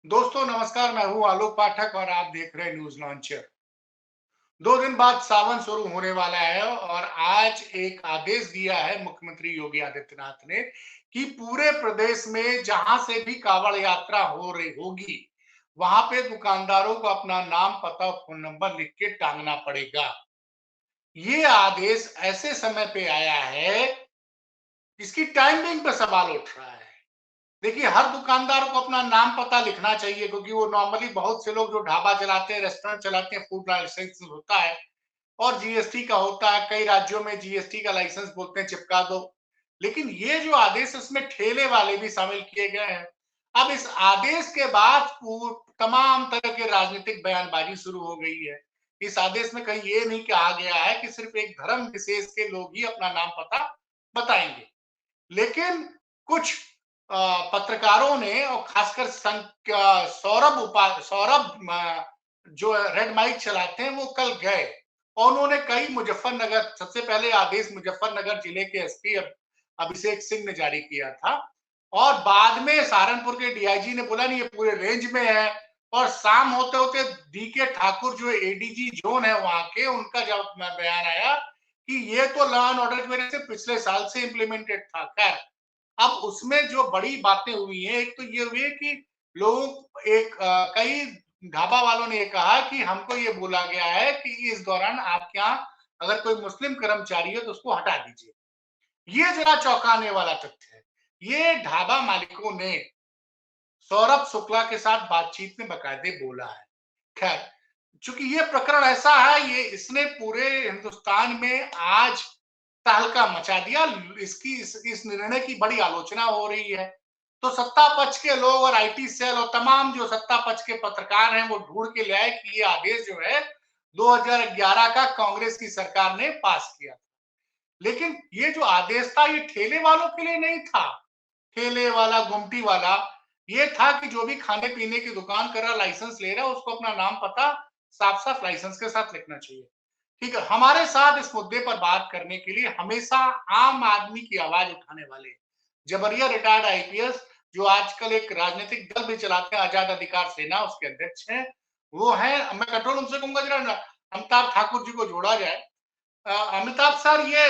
दोस्तों नमस्कार, मैं हूं आलोक पाठक और आप देख रहे हैं न्यूज लॉन्चर। 2 दिन बाद सावन शुरू होने वाला है और आज एक आदेश दिया है मुख्यमंत्री योगी आदित्यनाथ ने कि पूरे प्रदेश में जहां से भी कांवड़ यात्रा हो रही होगी, वहां पे दुकानदारों को अपना नाम, पता और फोन नंबर लिख के टांगना पड़ेगा। ये आदेश ऐसे समय पे आया है, इसकी टाइमिंग पे सवाल उठ रहा है। देखिए, हर दुकानदार को अपना नाम पता लिखना चाहिए, क्योंकि वो नॉर्मली बहुत से लोग जो ढाबा चलाते हैं, रेस्टोरेंट चलाते हैं, फूड लाइसेंस होता है और जीएसटी का होता है। कई राज्यों में जीएसटी का लाइसेंस बोलते हैं, चिपका दो। लेकिन ये जो आदेश, इसमें ठेले वाले भी शामिल किए गए हैं। अब इस आदेश के बाद तमाम तरह के राजनीतिक बयानबाजी शुरू हो गई है। इस आदेश में कहीं ये नहीं कहा गया है कि सिर्फ एक धर्म विशेष के लोग ही अपना नाम पता बताएंगे, लेकिन कुछ पत्रकारों ने और खासकर सौरभ जो रेड माइक चलाते हैं, वो कल गए और उन्होंने कई मुजफ्फरनगर, सबसे पहले आदेश मुजफ्फरनगर जिले के एसपी अभिषेक सिंह ने जारी किया था और बाद में सहारनपुर के डीआईजी ने बोला नहीं, ये पूरे रेंज में है। और शाम होते होते डीके ठाकुर जो एडीजी जोन है वहां के, उनका जब बयान आया कि ये तो लॉ एंड ऑर्डर की वजह से पिछले साल से इंप्लीमेंटेड था। खैर, अब उसमें जो बड़ी बातें हुई हैं, एक तो ये हुई है कि कई ढाबा वालों ने ये कहा कि हमको ये बोला गया है कि इस दौरान आपके यहाँ अगर कोई मुस्लिम कर्मचारी है तो उसको हटा दीजिए। ये जरा चौंकाने वाला तथ्य है। ये ढाबा मालिकों ने सौरभ शुक्ला के साथ बातचीत में बाकायदे बोला है। खैर, चूंकि ये प्रकरण ऐसा है, ये इसने पूरे हिंदुस्तान में आज तहलका मचा दिया। इस निर्णय की बड़ी आलोचना हो रही है। तो सत्ता पक्ष के लोग और आईटी सेल और तमाम जो सत्ता पक्ष के पत्रकार हैं, वो ढूंढ के ले आए कि ये आदेश जो है 2011 का कांग्रेस की सरकार ने पास किया। लेकिन ये जो आदेश था, ये ठेले वालों के लिए नहीं था। ठेले वाला, गुमटी वाला, ये था कि जो भी खाने पीने की दुकान कर रहा, लाइसेंस ले रहा है, उसको अपना नाम पता साफ साफ लाइसेंस के साथ लिखना चाहिए। ठीक है, हमारे साथ इस मुद्दे पर बात करने के लिए हमेशा आम आदमी की आवाज उठाने वाले जबरिया रिटायर्ड आईपीएस, जो आजकल एक राजनीतिक दल भी चलाते हैं, आजाद अधिकार सेना, उसके अध्यक्ष हैं, वो हैं, मैं कंट्रोल उनसे कहूंगा जरा अमिताभ ठाकुर जी को जोड़ा जाए। अमिताभ सर, ये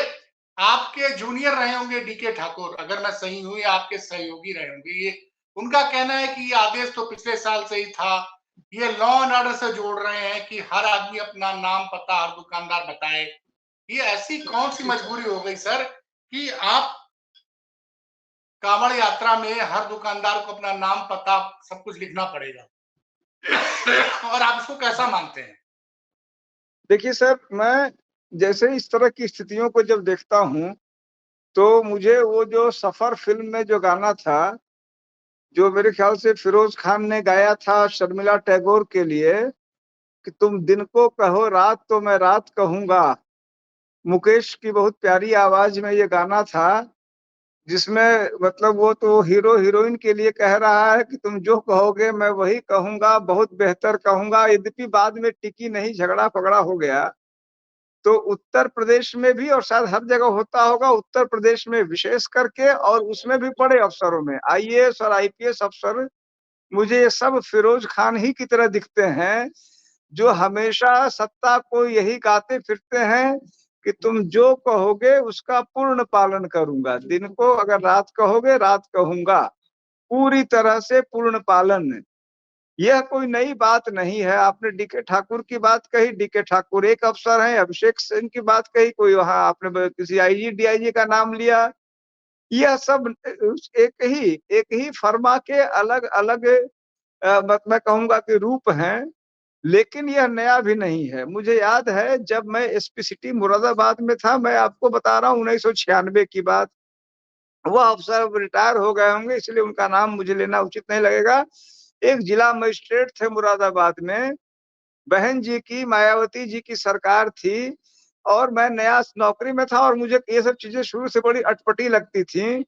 आपके जूनियर रहे होंगे डीके ठाकुर, अगर मैं सही हूं, या आपके सहयोगी रहे होंगे। ये उनका कहना है कि ये आदेश तो पिछले साल से ही था। ये लॉ एंड ऑर्डर से जोड़ रहे हैं कि हर आदमी अपना नाम पता हर दुकानदार बताए। ये ऐसी कौन सी मजबूरी हो गई सर कि आप कांवड़ यात्रा में हर दुकानदार को अपना नाम पता सब कुछ लिखना पड़ेगा? और आप इसको कैसा मानते हैं? देखिए सर, मैं जैसे इस तरह की स्थितियों को जब देखता हूँ, तो मुझे वो जो सफ़र फ़िल्म में जो गाना था, जो मेरे ख़्याल से फ़िरोज़ खान ने गाया था शर्मिला टैगोर के लिए कि तुम दिन को कहो रात तो मैं रात कहूँगा। मुकेश की बहुत प्यारी आवाज़ में ये गाना था, जिसमें मतलब वो तो हीरो-हीरोइन के लिए कह रहा है कि तुम जो कहोगे मैं वही कहूँगा, बहुत बेहतर कहूँगा। यद्यपि बाद में टिकी नहीं, झगड़ा-फगड़ा हो गया। तो उत्तर प्रदेश में भी और शायद हर जगह होता होगा, उत्तर प्रदेश में विशेष करके और उसमें भी बड़े अफ़सरों में, आईएएस और आईपीएस अफ़सर, मुझे ये सब फ़िरोज़ खान ही की तरह दिखते हैं, जो हमेशा सत्ता को यही गाते फिरते हैं कि तुम जो कहोगे उसका पूर्ण पालन करूँगा। दिन को अगर रात कहोगे, रात कहूँगा। पूरी तरह से पूर्ण पालन। यह कोई नई बात नहीं है। आपने डीके ठाकुर की बात कही, डीके ठाकुर एक अफ़सर हैं, अभिषेक सिंह की बात कही, कोई वहाँ आपने किसी आईजी, डीआईजी का नाम लिया। यह सब एक ही फर्मा के अलग-अलग मैं कहूँगा कि रूप हैं, लेकिन यह नया भी नहीं है। मुझे याद है जब मैं एसपी सिटी मुरादाबाद में था, मैं आपको बता रहा हूँ 1996 की बात। वह अफ़सर अब रिटायर हो गए होंगे, इसलिए उनका नाम मुझे लेना उचित नहीं लगेगा। एक जिला मजिस्ट्रेट थे मुरादाबाद में, बहन जी की, मायावती जी की सरकार थी और मैं नया नौकरी में था और मुझे ये सब चीज़ें शुरू से बड़ी अटपटी लगती थी।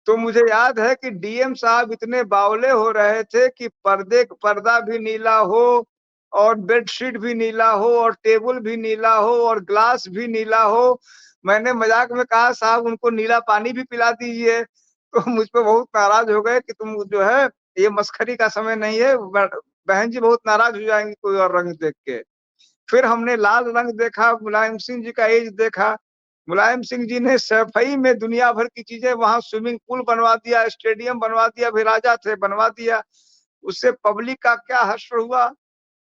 तो मुझे याद है कि डीएम साहब इतने बावले हो रहे थे कि पर्दा भी नीला हो और बेडशीट भी नीला हो और टेबल भी नीला हो और ग्लास भी नीला हो। मैंने मज़ाक में कहा, साहब उनको नीला पानी भी पिला दीजिए। तो मुझ पे बहुत नाराज़ हो गए कि तुम जो है ये मस्खरी का समय नहीं है, बहन जी बहुत नाराज हो जाएंगी कोई और रंग देख के। फिर हमने लाल रंग देखा, मुलायम सिंह जी का एज देखा। मुलायम सिंह जी ने सफाई में दुनिया भर की चीजें, वहां स्विमिंग पूल बनवा दिया, स्टेडियम बनवा दिया, भी राजा थे बनवा दिया। उससे पब्लिक का क्या हश्र हुआ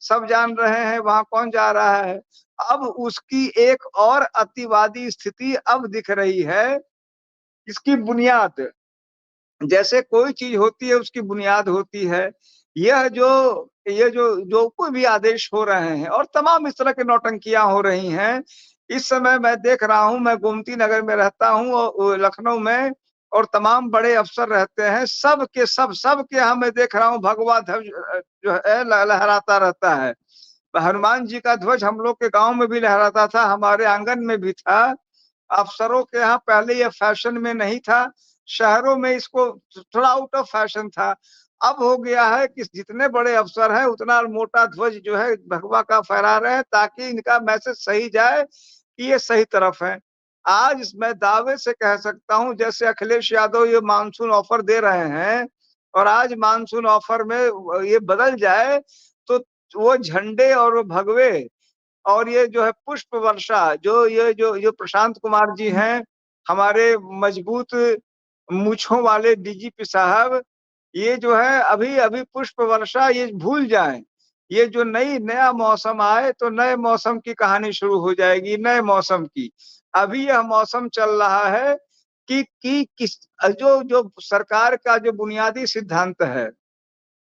सब जान रहे हैं, वहां कौन जा रहा है। अब उसकी एक और अतिवादी स्थिति अब दिख रही है। इसकी बुनियाद, जैसे कोई चीज होती है उसकी बुनियाद होती है। ये जो कोई भी आदेश हो रहे हैं और तमाम इस तरह की नौटंकियां हो रही हैं। इस समय मैं देख रहा हूं, मैं गोमती नगर में रहता हूं और लखनऊ में, और तमाम बड़े अफसर रहते हैं, सब के यहाँ मैं देख रहा हूं भगवा ध्वज जो है लहराता रहता है। हनुमान जी का ध्वज हम लोग के गांव में भी लहराता था, हमारे आंगन में भी था। अफसरों के यहाँ पहले ये फैशन में नहीं था, शहरों में इसको थोड़ा आउट ऑफ फैशन था। अब हो गया है कि जितने बड़े अफसर हैं उतना मोटा ध्वज जो है भगवा का फहरा रहे हैं, ताकि इनका मैसेज सही जाए कि ये सही तरफ है। आज मैं दावे से कह सकता हूं, जैसे अखिलेश यादव ये मानसून ऑफर दे रहे हैं, और आज मानसून ऑफर में ये बदल जाए, तो वो झंडे और वो भगवे और ये जो है पुष्प वर्षा, जो प्रशांत कुमार जी हैं, हमारे मजबूत मूछों वाले डीजीपी साहब, ये जो है अभी अभी पुष्प वर्षा ये भूल जाएं। ये जो नया मौसम आए तो नए मौसम की कहानी शुरू हो जाएगी, नए मौसम की। अभी यह मौसम चल रहा है कि किस जो जो सरकार का जो बुनियादी सिद्धांत है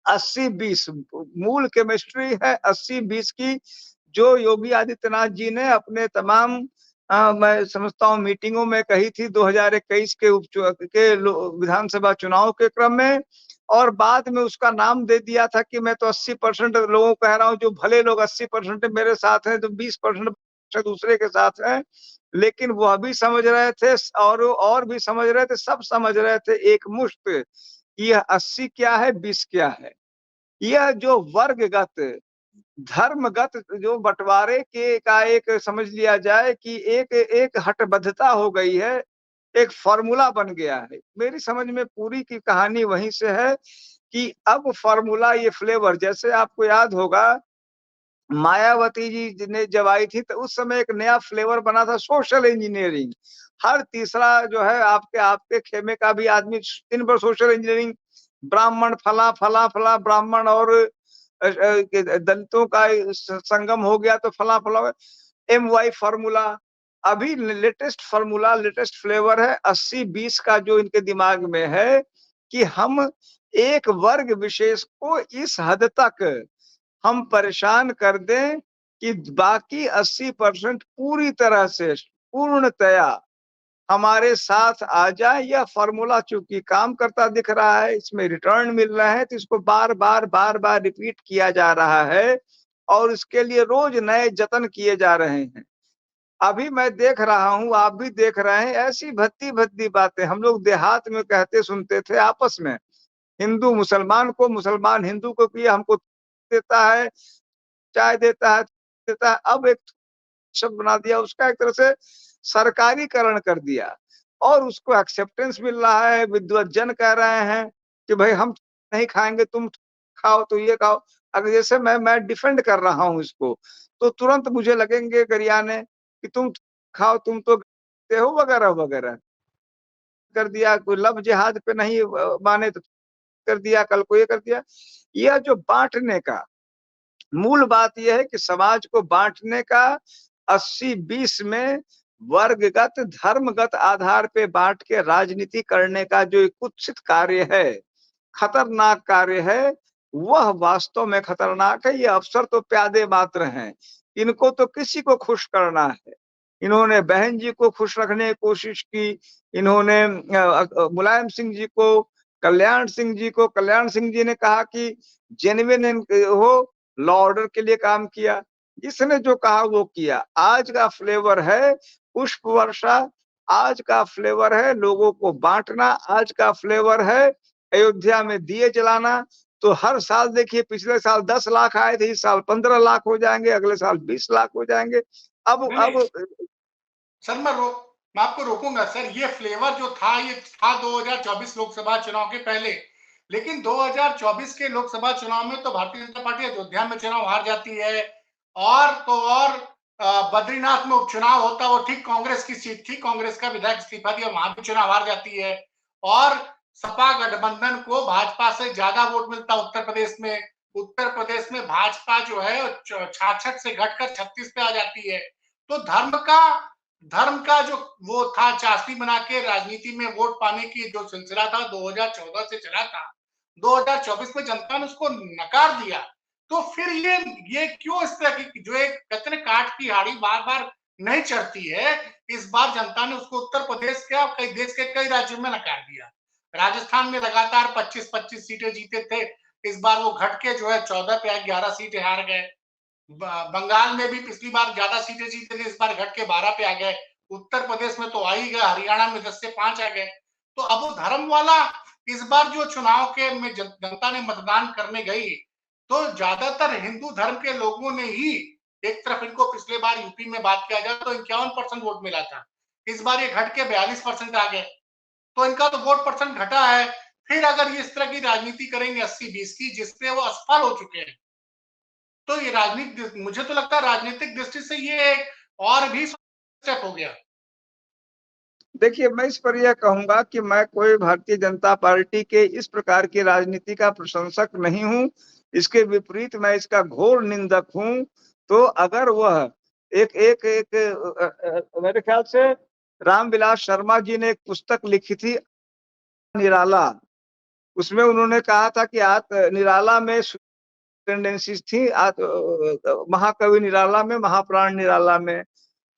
80-20 मूल केमिस्ट्री है 80-20 की, जो योगी आदित्यनाथ जी ने अपने तमाम मैं समझता हूँ मीटिंगों में कही थी 2021 के विधानसभा चुनाव के क्रम में, और बाद में उसका नाम दे दिया था कि मैं तो 80% लोगों को कह रहा हूँ, जो भले लोग 80% मेरे साथ हैं तो 20% दूसरे के साथ हैं। लेकिन वह भी समझ रहे थे और भी समझ रहे थे, सब समझ रहे थे एक मुश्त, यह 80 क्या है 20 क्या है। यह जो वर्गगत धर्मगत जो बंटवारे के का एक समझ लिया जाए कि एक एक हटबद्धता हो गई है, एक फॉर्मूला बन गया है। मेरी समझ में पूरी की कहानी वहीं से है कि अब फॉर्मूला, ये फ्लेवर, जैसे आपको याद होगा मायावती जी ने जब आई थी तो उस समय एक नया फ्लेवर बना था सोशल इंजीनियरिंग। हर तीसरा जो है आपके आपके खेमे का भी आदमी दिन भर सोशल इंजीनियरिंग, ब्राह्मण फला फला फला ब्राह्मण और दलितों का संगम हो गया तो फला फला MY फॉर्मूला। अभी लेटेस्ट फॉर्मूला, लेटेस्ट फ्लेवर है 80-20 का, जो इनके दिमाग में है कि हम एक वर्ग विशेष को इस हद तक हम परेशान कर दें कि बाकी 80% पूरी तरह से पूर्णतया हमारे साथ आ जाए। यह फॉर्मूला चूंकि काम करता दिख रहा है, इसमें रिटर्न मिल रहा है, तो इसको बार बार रिपीट किया जा रहा है और इसके लिए रोज नए जतन किए जा रहे हैं। अभी मैं देख रहा हूं, आप भी देख रहे हैं, ऐसी भद्दी भद्दी बातें हम लोग देहात में कहते सुनते थे आपस में, हिंदू मुसलमान को, मुसलमान हिंदू को, कि हमको देता है, चाय देता है। अब एक शब्द बना दिया, उसका एक तरह से सरकारीकरण कर दिया और उसको एक्सेप्टेंस मिल रहा है। विद्वत जन कह रहे हैं कि भाई हम नहीं खाएंगे, तुम खाओ तो ये खाओ। अगर जैसे मैं डिफेंड कर रहा हूं इसको, तो तुरंत मुझे लगेंगे गरियाने कि तुम खाओ, तुम तो हो वगैरह वगैरह कर दिया। कोई लव जिहाद पे नहीं माने तो कर दिया, कल को ये कर दिया। यह जो बांटने का मूल बात यह है कि समाज को बांटने का 80-20 में वर्गगत धर्मगत आधार पे बांट के राजनीति करने का जो एक कुत्सित कार्य है, खतरनाक कार्य है, वह वास्तव में खतरनाक है। ये अफसर तो प्यादे मात्र हैं, इनको तो किसी को खुश करना है। इन्होंने बहन जी को खुश रखने की कोशिश की, इन्होंने मुलायम सिंह जी को, कल्याण सिंह जी को, कल्याण सिंह जी ने कहा कि जेन्युइन हो, लॉ ऑर्डर के लिए काम किया, इसने जो कहा वो किया। आज का फ्लेवर है पुष्प वर्षा, आज का फ्लेवर है लोगों को बांटना, आज का फ्लेवर है अयोध्या में दिए जलाना। तो हर साल देखिए, पिछले साल 10 लाख आए थे, इस साल 15 लाख हो जाएंगे, अगले साल 20 लाख हो जाएंगे। अब सर मैं आपको रोकूंगा सर। ये फ्लेवर जो था, ये था 2024 लोकसभा चुनाव के पहले। लेकिन 2024 के लोकसभा चुनाव में तो भारतीय जनता पार्टी अयोध्या में चुनाव हार जाती है, और तो और बद्रीनाथ में उपचुनाव होता, वो ठीक कांग्रेस की सीट थी, कांग्रेस का विधायक इस्तीफा दिया, वहां भी चुनाव हार जाती है, और सपा गठबंधन को भाजपा से ज्यादा वोट मिलता उत्तर प्रदेश में। उत्तर प्रदेश में भाजपा जो है 66 से घटकर 36 पे आ जाती है। तो धर्म का जो वो था, चाशनी बना के राजनीति में वोट पाने की जो सिलसिला था 2014 से चला था, 2024 में जनता ने उसको नकार दिया। तो फिर ये क्यों इस तरह की जो एक कहते हैं काठ की हाड़ी बार बार नहीं चढ़ती है, इस बार जनता ने उसको उत्तर प्रदेश के और कई देश के कई राज्यों में नकार दिया। राजस्थान में लगातार 25-25 सीटें जीते थे, इस बार वो घट के जो है 14 पे 11 सीटें हार गए। बंगाल में भी पिछली बार ज्यादा सीटें जीते थे, इस बार घट के 12 पे आ गए। उत्तर प्रदेश में तो आ ही गए, हरियाणा में 10 से 5 आ गए। तो अब वो धर्म वाला इस बार जो चुनाव के में जनता ने मतदान करने गई, तो ज्यादातर हिंदू धर्म के लोगों ने ही, एक तरफ इनको पिछले बार यूपी में बात किया जाए तो 51% वोट मिला था, इस बार ये घट के 42% आ गए। तो इनका तो वोट परसेंट घटा है। फिर अगर ये इस तरह की राजनीति करेंगे 80-20 की, जिसपे वो असफल हो चुके हैं, तो ये राजनीतिक, मुझे तो लगता है राजनीतिक दृष्टि से ये और भी स्टेप हो गया। देखिए, मैं इस पर यह कहूंगा कि मैं कोई भारतीय जनता पार्टी के इस प्रकार की राजनीति का प्रशंसक नहीं हूं। इसके विपरीत मैं इसका घोर निंदक हूं। तो अगर वह मेरे ख्याल से रामविलास शर्मा जी ने एक पुस्तक लिखी थी, निराला। उसमें उन्होंने कहा था कि निराला में टेंडेंसीज थी, महाकवि निराला में, महाप्राण निराला में।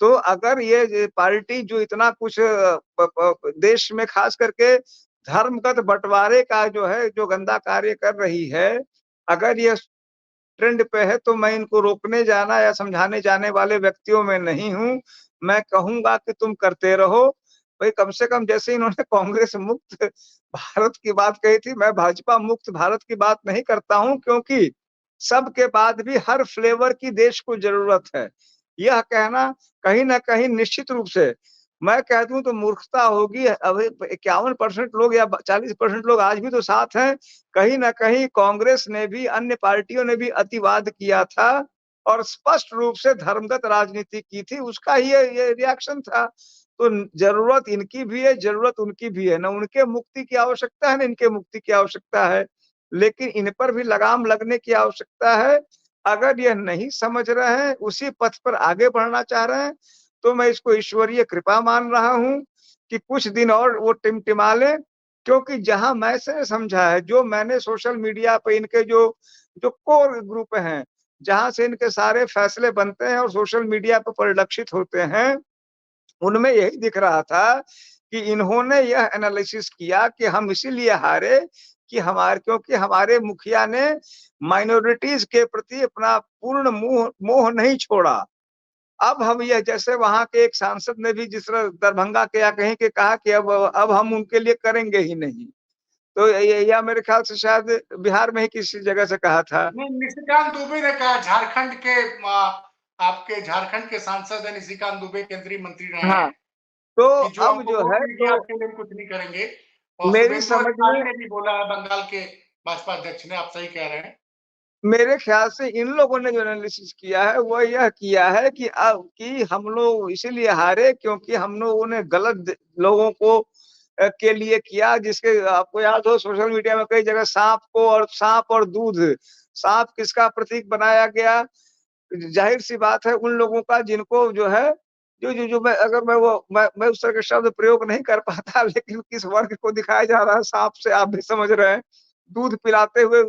तो अगर ये पार्टी जो इतना कुछ देश में खास करके धर्मगत बंटवारे का जो है, जो गंदा कार्य कर रही है, अगर ये ट्रेंड पे है, तो मैं इनको रोकने जाना या समझाने जाने वाले व्यक्तियों में नहीं हूं। मैं कहूंगा कि तुम करते रहो भाई। कम से कम जैसे इन्होंने कांग्रेस मुक्त भारत की बात कही थी, मैं भाजपा मुक्त भारत की बात नहीं करता हूं, क्योंकि सबके बाद भी हर फ्लेवर की देश को जरूरत है। यह कहना कहीं ना कहीं निश्चित रूप से मैं कह दूं तो मूर्खता होगी। अब 51% लोग या 40% लोग आज भी तो साथ हैं। कहीं ना कहीं कांग्रेस ने भी, अन्य पार्टियों ने भी अतिवाद किया था और स्पष्ट रूप से धर्मगत राजनीति की थी, उसका ही ये रिएक्शन था। तो जरूरत इनकी भी है, जरूरत उनकी भी है। न उनके मुक्ति की आवश्यकता है, न इनके मुक्ति की आवश्यकता है, लेकिन इन पर भी लगाम लगने की आवश्यकता है। अगर यह नहीं समझ रहे हैं, उसी पथ पर आगे बढ़ना चाह रहे हैं, तो मैं इसको ईश्वरीय कृपा मान रहा हूं कि कुछ दिन और वो टिमटिमा ले। क्योंकि जहां मैंने समझा है, जो मैंने सोशल मीडिया पे इनके जो जो कोर ग्रुप हैं, जहां से इनके सारे फैसले बनते हैं और सोशल मीडिया पर परिलक्षित होते हैं, उनमें यही दिख रहा था कि इन्होंने यह एनालिसिस किया कि हम इसीलिए हारे कि क्योंकि हमारे मुखिया ने माइनॉरिटीज के प्रति अपना पूर्ण मोह नहीं छोड़ा। अब हम यह, जैसे वहां के एक सांसद ने भी जिस तरह दरभंगा के या कहीं के कहा कि अब हम उनके लिए करेंगे ही नहीं। तो या मेरे ख्याल से शायद बिहार में ही किसी जगह से कहा था। निशिकांत दुबे ने कहा, झारखंड के आपके झारखंड के सांसद है निशिकांत दुबे, केंद्रीय मंत्री रहे हाँ, हैं, तो कि जो अब हमको जो वोट है, नहीं दिया तो उसके लिए कुछ नहीं करेंगे। और मेरी शुभेंदु समझ अधिकारी में, ने भी बोला है, बंगाल के भाजपा अध्यक्ष ने, आप सही कह रहे हैं। मेरे ख्याल से इन लोगों ने जो एनालिसिस किया है वो यह किया है कि अब कि हम लोग इसीलिए हारे क्योंकि हम लोगों ने गलत लोगों को के लिए किया। जिसके आपको याद हो, सोशल मीडिया में कई जगह सांप और दूध, सांप किसका प्रतीक बनाया गया? जाहिर सी बात है उन लोगों का जिनको जो है, जो मैं, अगर मैं उस तरह के शब्द प्रयोग नहीं कर पाता, लेकिन किस वर्ग को दिखाया जा रहा है सांप से, आप भी समझ रहे हैं। दूध पिलाते हुए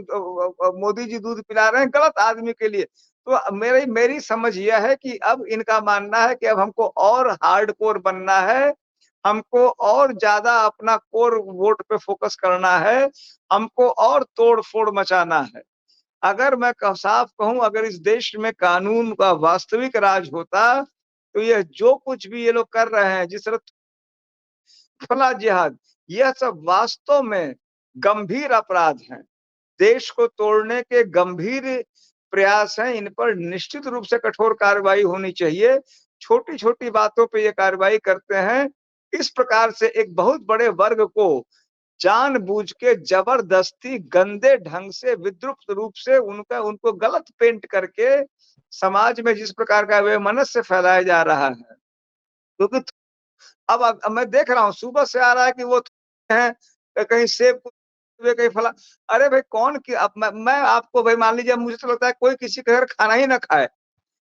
मोदी जी दूध पिला रहे हैं गलत आदमी के लिए। तो मेरी समझ यह है कि अब इनका मानना है कि अब हमको और हार्डकोर बनना है, हमको और ज्यादा अपना कोर वोट पे फोकस करना है, हमको और तोड़ फोड़ मचाना है। अगर मैं साफ कहूं, अगर इस देश में कानून का वास्तविक राज होता, तो यह जो कुछ भी ये लोग कर रहे हैं, जिस तरह खुला जिहाद, यह सब वास्तव में गंभीर अपराध हैं, देश को तोड़ने के गंभीर प्रयास हैं। इन पर निश्चित रूप से कठोर कार्रवाई होनी चाहिए। छोटी छोटी बातों पे ये कार्रवाई करते हैं। इस प्रकार से एक बहुत बड़े वर्ग को जानबूझ के जबरदस्ती गंदे ढंग से विद्रुप रूप से उनको गलत पेंट करके समाज में जिस प्रकार का वैमनस्य फैलाया जा रहा है, क्योंकि अब मैं देख रहा हूँ सुबह से आ रहा है कि वो है कहीं सेब कहीं फला। अरे भाई कौन की अब मैं आपको भाई मान लीजिए मुझे तो लगता है कोई किसी के घर खाना ही ना खाए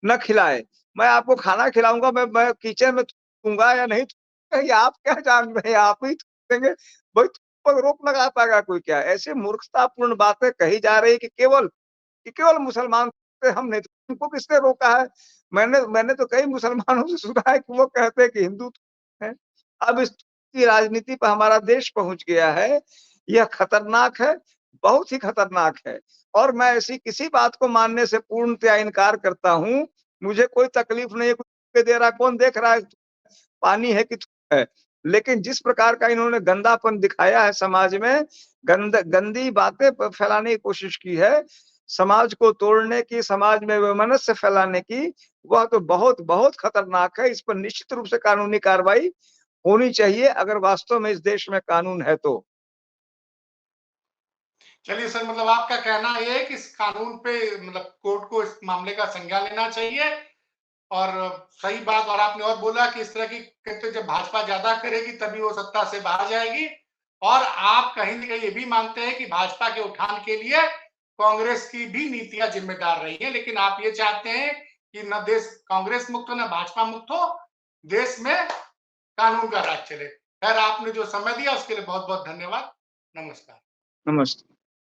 न खिलाए, मैं आपको खाना खिलाऊंगा, मैं किचन में थूकूंगा या नहीं थूकूंगा, ये आप क्या जान रहे हैं, आप ही थूकेंगे भाई, पर रोक लगा पाएगा कोई क्या? ऐसे मूर्खतापूर्ण बातें कही जा रही कि केवल मुसलमान से हम नहीं, उनको किसने रोका है? मैंने तो कई मुसलमानों से सुना है कि वो कहते हैं कि हिंदू है। अब इस की राजनीति पर हमारा देश पहुंच गया है, यह खतरनाक है, बहुत ही खतरनाक है। और मैं ऐसी किसी बात को मानने से पूर्णतया इनकार करता हूँ। मुझे कोई तकलीफ नहीं है, कोई दे रहा है, कौन देख रहा है पानी है कि थूक है। लेकिन जिस प्रकार का इन्होंने गंदापन दिखाया है समाज में, गंदी बातें फैलाने की कोशिश की है, समाज को तोड़ने की, समाज में वैमनस्य फैलाने की, वह तो बहुत बहुत खतरनाक है। इस पर निश्चित रूप से कानूनी कार्रवाई होनी चाहिए, अगर वास्तव में इस देश में कानून है तो। चलिए सर, मतलब आपका कहना ये है कि इस कानून पे मतलब कोर्ट को इस मामले का संज्ञान लेना चाहिए। और सही बात, और आपने और बोला कि इस तरह की कहते जब भाजपा ज्यादा करेगी तभी वो सत्ता से बाहर जाएगी। और आप कहीं न कहीं ये भी मानते हैं कि भाजपा के उत्थान के लिए कांग्रेस की भी नीतियां जिम्मेदार रही हैं, लेकिन आप ये चाहते हैं कि न देश कांग्रेस मुक्त हो न भाजपा मुक्त हो, देश में कानून का राज चले। खैर, आपने जो समय दिया उसके लिए बहुत बहुत धन्यवाद। नमस्कार। नमस्ते।